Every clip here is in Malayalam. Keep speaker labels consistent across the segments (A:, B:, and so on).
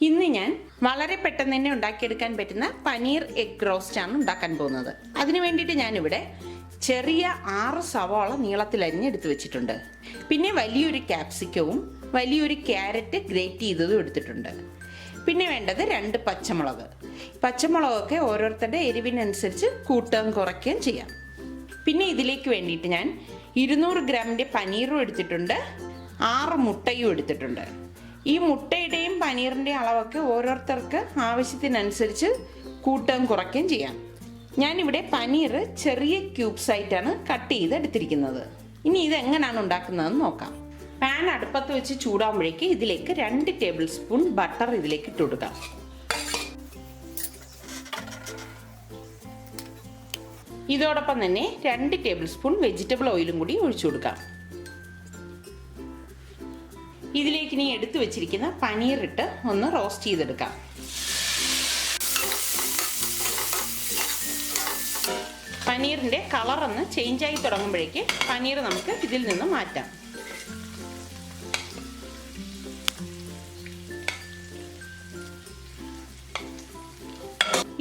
A: ഇന്ന് ഞാൻ വളരെ പെട്ടെന്ന് തന്നെ ഉണ്ടാക്കിയെടുക്കാൻ പറ്റുന്ന പനീർ എഗ് റോസ്റ്റ് ആണ് ഉണ്ടാക്കാൻ പോകുന്നത്. അതിനു വേണ്ടിയിട്ട് ഞാനിവിടെ ചെറിയ 6 സവാള നീളത്തിൽ അരിഞ്ഞെടുത്ത് വെച്ചിട്ടുണ്ട്. പിന്നെ വലിയൊരു ക്യാപ്സിക്കവും വലിയൊരു ക്യാരറ്റ് ഗ്രേറ്റ് ചെയ്തതും എടുത്തിട്ടുണ്ട്. പിന്നെ വേണ്ടത് 2 പച്ചമുളക്. പച്ചമുളകൊക്കെ ഓരോരുത്തരുടെ എരിവിനനുസരിച്ച് കൂട്ടുകയും കുറയ്ക്കുകയും ചെയ്യാം. പിന്നെ ഇതിലേക്ക് വേണ്ടിയിട്ട് ഞാൻ 200 ഗ്രാമിൻ്റെ പനീറും എടുത്തിട്ടുണ്ട്, 6 മുട്ടയും എടുത്തിട്ടുണ്ട്. ഈ മുട്ടയുടെയും പനീറിൻ്റെയും അളവൊക്കെ ഓരോരുത്തർക്ക് ആവശ്യത്തിനനുസരിച്ച് കൂട്ടുകയും കുറയ്ക്കുകയും ചെയ്യാം. ഞാനിവിടെ പനീർ ചെറിയ ക്യൂബ്സ് ആയിട്ടാണ് കട്ട് ചെയ്ത് എടുത്തിരിക്കുന്നത്. ഇനി ഇതെങ്ങനെയാണ് ഉണ്ടാക്കുന്നതെന്ന് നോക്കാം. പാൻ അടുപ്പത്ത് വെച്ച് ചൂടാകുമ്പോഴേക്ക് ഇതിലേക്ക് 2 ടേബിൾ സ്പൂൺ ബട്ടർ ഇതിലേക്ക് ഇട്ട് കൊടുക്കാം. ഇതോടൊപ്പം തന്നെ 2 ടേബിൾ സ്പൂൺ വെജിറ്റബിൾ ഓയിലും കൂടി ഒഴിച്ചു കൊടുക്കാം. ഇതിലേക്ക് ഇനി എടുത്തു വെച്ചിരിക്കുന്ന പനീർ ഇട്ട് ഒന്ന് റോസ്റ്റ് ചെയ്തെടുക്കാം. പനീറിന്റെ കളർ ഒന്ന് ചേഞ്ച് ആയി തുടങ്ങുമ്പോഴേക്ക് പനീർ നമുക്ക് ഇതിൽ നിന്ന് മാറ്റാം.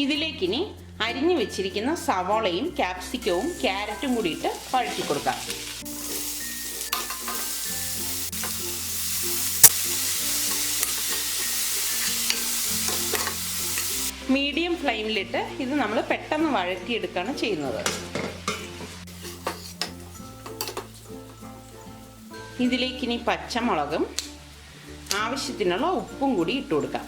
A: ഇതിലേക്കിനി അരിഞ്ഞു വെച്ചിരിക്കുന്ന സവാളയും ക്യാപ്സിക്കവും ക്യാരറ്റും കൂടിയിട്ട് വഴറ്റി കൊടുക്കാം. മീഡിയം ഫ്ലെയിമിലിട്ട് ഇത് നമ്മൾ പെട്ടെന്ന് വഴറ്റിയെടുക്കുകയാണ് ചെയ്യുന്നത്. ഇതിലേക്കിനി പച്ചമുളകും ആവശ്യത്തിനുള്ള ഉപ്പും കൂടി ഇട്ട് കൊടുക്കാം.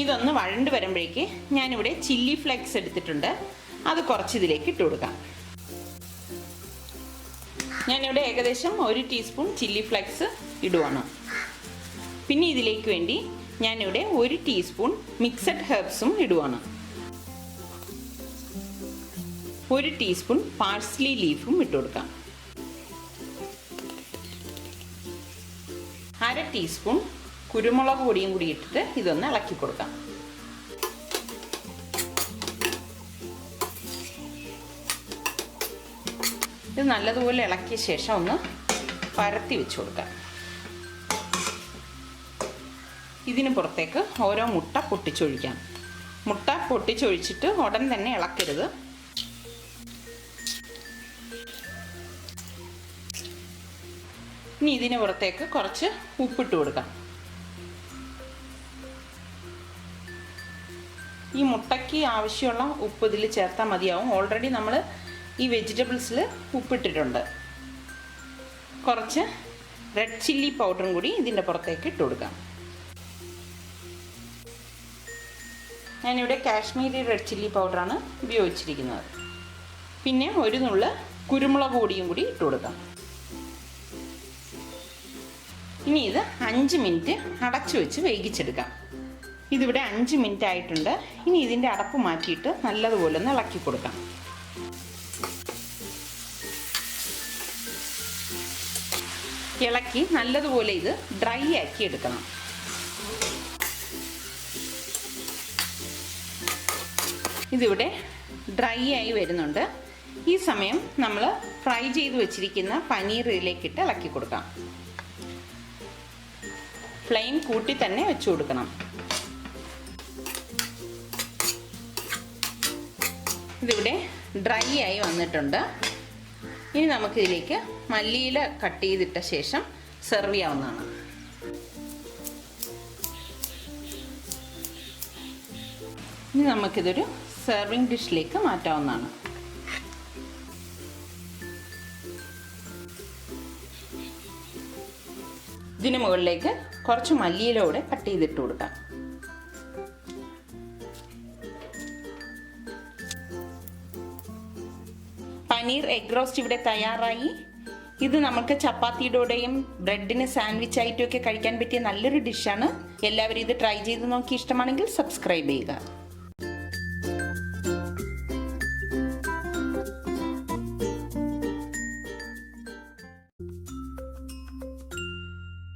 A: ഇതൊന്ന് വഴണ്ട് വരുമ്പോഴേക്ക് ഞാനിവിടെ ചില്ലി ഫ്ലേക്സ് എടുത്തിട്ടുണ്ട്, അത് കുറച്ച് ഇതിലേക്ക് ഇട്ട് കൊടുക്കാം. ഞാനിവിടെ ഏകദേശം 1 ടീസ്പൂൺ ചില്ലി ഫ്ലേക്സ് ഇടുവാണ്. പിന്നെ ഇതിലേക്ക് വേണ്ടി ഞാനിവിടെ 1 ടീസ്പൂൺ മിക്സഡ് ഹെർബ്സും ഇടുവാണ്. 1 ടീസ്പൂൺ പാഴ്സ്ലി ലീഫും ഇട്ട് കൊടുക്കാം. 1/2 ടീസ്പൂൺ കുരുമുളക് പൊടിയും കൂടി ഇട്ടിട്ട് ഇതൊന്ന് ഇളക്കി കൊടുക്കാം. ഇത് നല്ലതുപോലെ ഇളക്കിയ ശേഷം ഒന്ന് പരത്തി വെച്ച് കൊടുക്കാം. ഇതിന് പുറത്തേക്ക് ഓരോ മുട്ട പൊട്ടിച്ചൊഴിക്കാം. മുട്ട പൊട്ടിച്ചൊഴിച്ചിട്ട് ഉടൻ തന്നെ ഇളക്കരുത്. ഇനി ഇതിന് പുറത്തേക്ക് കുറച്ച് ഉപ്പിട്ട് കൊടുക്കാം. ഈ മുട്ടയ്ക്ക് ആവശ്യമുള്ള ഉപ്പ് ഇതിൽ ചേർത്താൽ മതിയാവും. ഓൾറെഡി നമ്മൾ ഈ വെജിറ്റബിൾസിൽ ഉപ്പിട്ടിട്ടുണ്ട്. കുറച്ച് റെഡ് ചില്ലി പൗഡറും കൂടി ഇതിൻ്റെ പുറത്തേക്ക് ഇട്ട് കൊടുക്കാം. ഞാനിവിടെ കാശ്മീരി റെഡ് ചില്ലി പൗഡറാണ് ഉപയോഗിച്ചിരിക്കുന്നത്. പിന്നെ 1 നുള്ള് കുരുമുളക് പൊടിയും കൂടി ഇട്ട് കൊടുക്കാം. ഇനി ഇത് 5 മിനിറ്റ് അടച്ചു വെച്ച് വേവിച്ചെടുക്കാം. ഇതിവിടെ 5 മിനിറ്റ് ആയിട്ടുണ്ട്. ഇനി ഇതിൻ്റെ അടപ്പ് മാറ്റിയിട്ട് നല്ലതുപോലെ ഒന്ന് ഇളക്കി കൊടുക്കാം. ഇളക്കി നല്ലതുപോലെ ഇത് ഡ്രൈ ആക്കി എടുക്കണം. ഇതിവിടെ ഡ്രൈ ആയി വരുന്നുണ്ട്. ഈ സമയം നമ്മൾ ഫ്രൈ ചെയ്ത് വെച്ചിരിക്കുന്ന പനീർ ഇതിലേക്കിട്ട് ഇളക്കി കൊടുക്കാം. ഫ്ലെയിം കൂട്ടി തന്നെ വെച്ചു കൊടുക്കണം. ഇതിവിടെ ഡ്രൈ ആയി വന്നിട്ടുണ്ട്. ഇനി നമുക്കിതിലേക്ക് മല്ലിയില കട്ട് ചെയ്തിട്ട ശേഷം സെർവ് ചെയ്യാവുന്നതാണ്. ഇനി നമുക്കിതൊരു സെർവിങ് ഡിഷിലേക്ക് മാറ്റാവുന്നതാണ്. ഇതിന് മുകളിലേക്ക് കുറച്ച് മല്ലിയില കൂടെ കട്ട് ചെയ്തിട്ട് കൊടുക്കാം. പനീർ എഗ് റോസ്റ്റ് ഇവിടെ തയ്യാറായി. ഇത് നമുക്ക് ചപ്പാത്തിയുടെ കൂടെയും ബ്രെഡിന് സാൻഡ്വിച്ച് ആയിട്ടും ഒക്കെ കഴിക്കാൻ പറ്റിയ നല്ലൊരു ഡിഷാണ്. എല്ലാവരും ഇത് ട്രൈ ചെയ്ത് നോക്കി ഇഷ്ടമാണെങ്കിൽ സബ്സ്ക്രൈബ് ചെയ്യുക.